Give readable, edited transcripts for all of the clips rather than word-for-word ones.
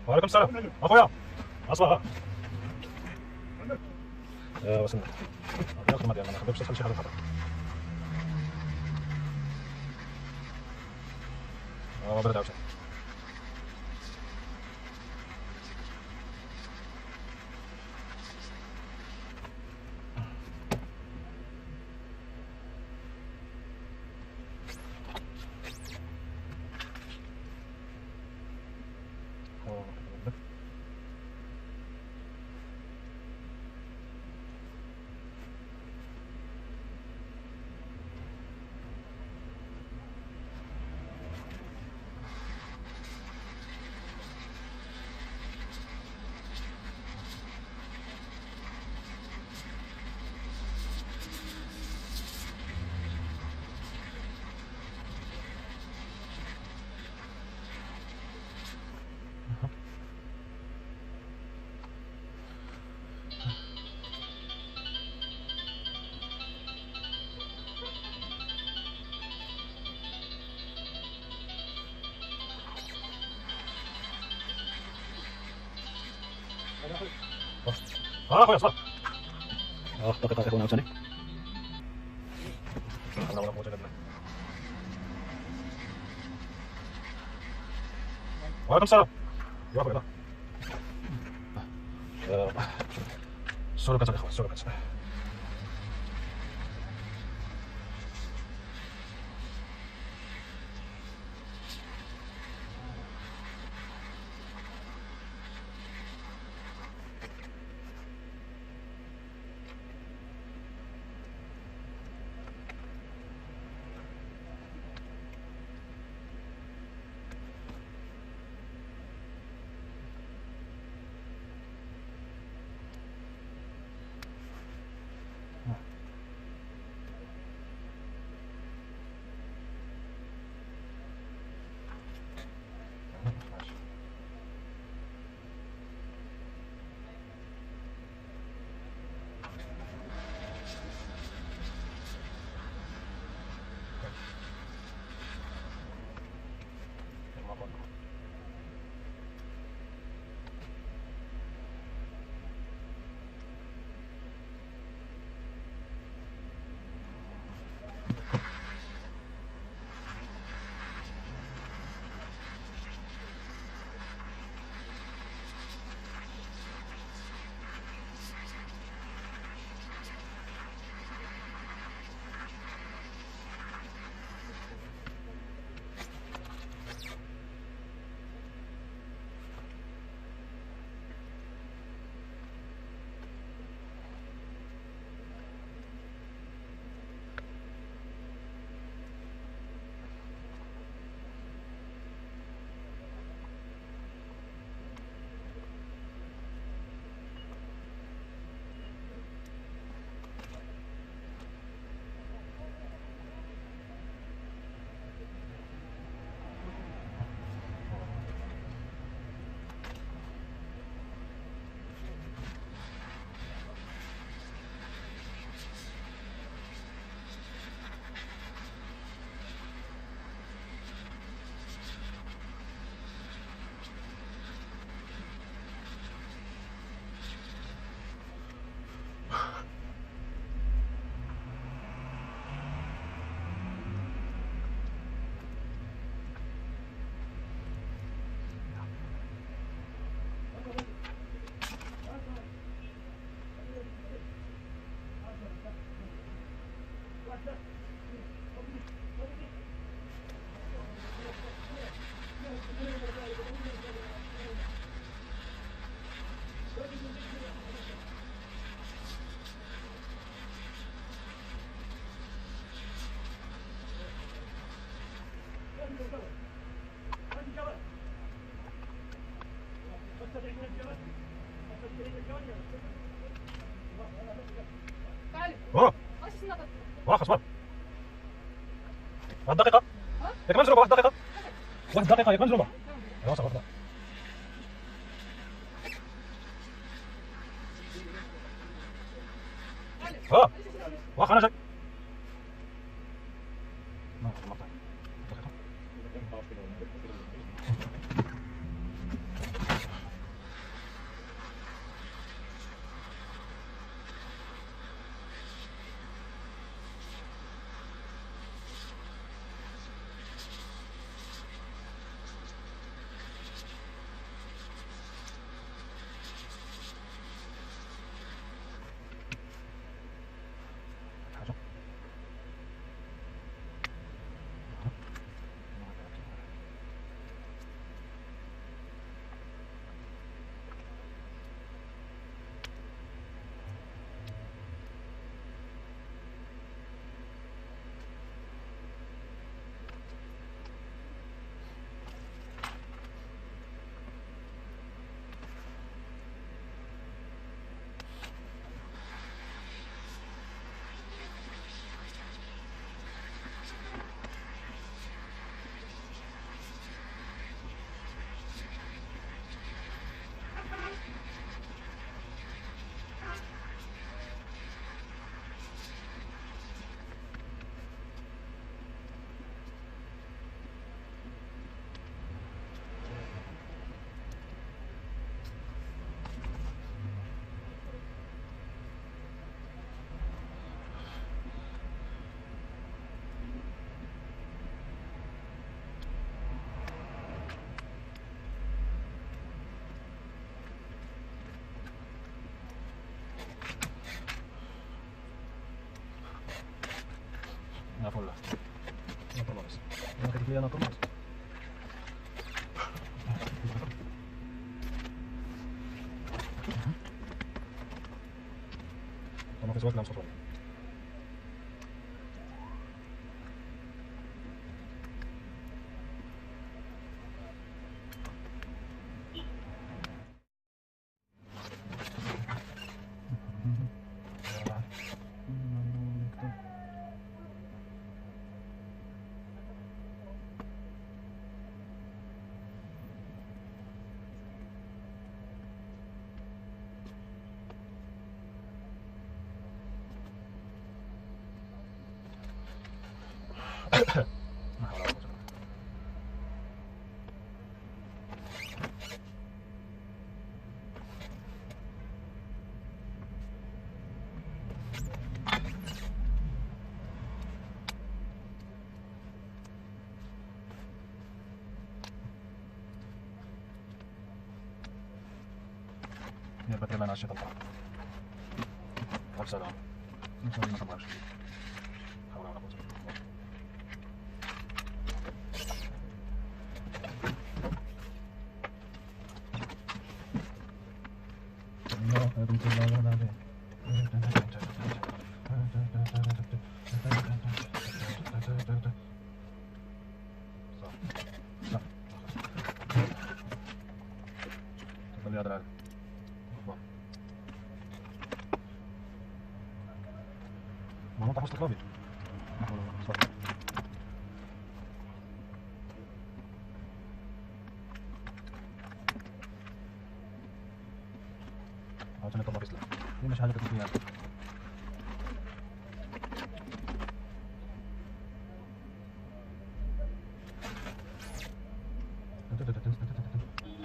وعليكم السلام اخويا. اصبح وصلنا. عطينا الخدمه ديالنا، ما خدمتش تدخل شي حاجه خطر. برد عاوتاني. اخويا صباح. دقيقه اخونا عاوتاني. حول ولا قوه الا بالله. وعليكم السلام يا اخويا. السلوكات الاخوه، السلوكات. واخا اصبر. واحد الدقيقة. ياك منزلوبة واحد الدقيقة. واحد الدقيقة ياك منزلوبة. ايوا صافي. واخا انا جاي. دقيقة. أنا طماط. أنا في سواك نام صوتهم. يا بدل ما نعشي طبعا. والسلام. نسوي ما تبغاش. حول ولا قوة. تفضل يا دلال. ما نطح وسط الرابط. عشان يطلع بيسلم. دي مش حاجة تكفيها.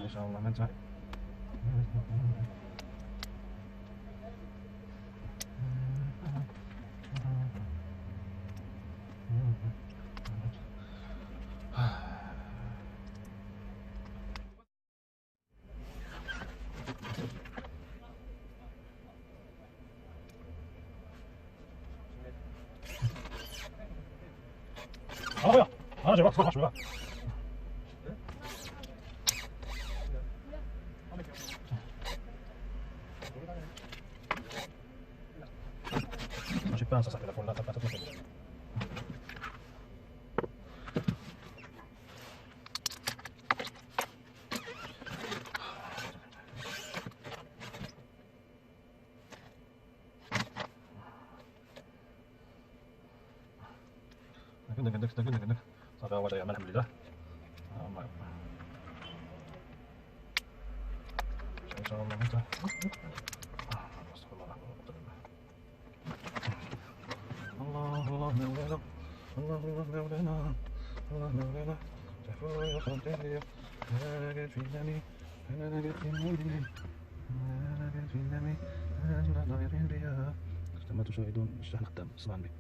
إن شاء الله ما ننسى. أنا جايبك صراحة شوية. ماشي بانسا صاحبي لك ولا تبقى تتمشى. دقنك صافي هو يعمل الحمد لله. إن شاء الله أنت. استغفر الله الله مولانا الله مولانا الله مولانا تحفظ يا خالتي أنا قد في دمي أنا قد في دمي أنا قد في دمي أنا ضايعين بها. كما تشاهدون الشحن خدام اسمعني.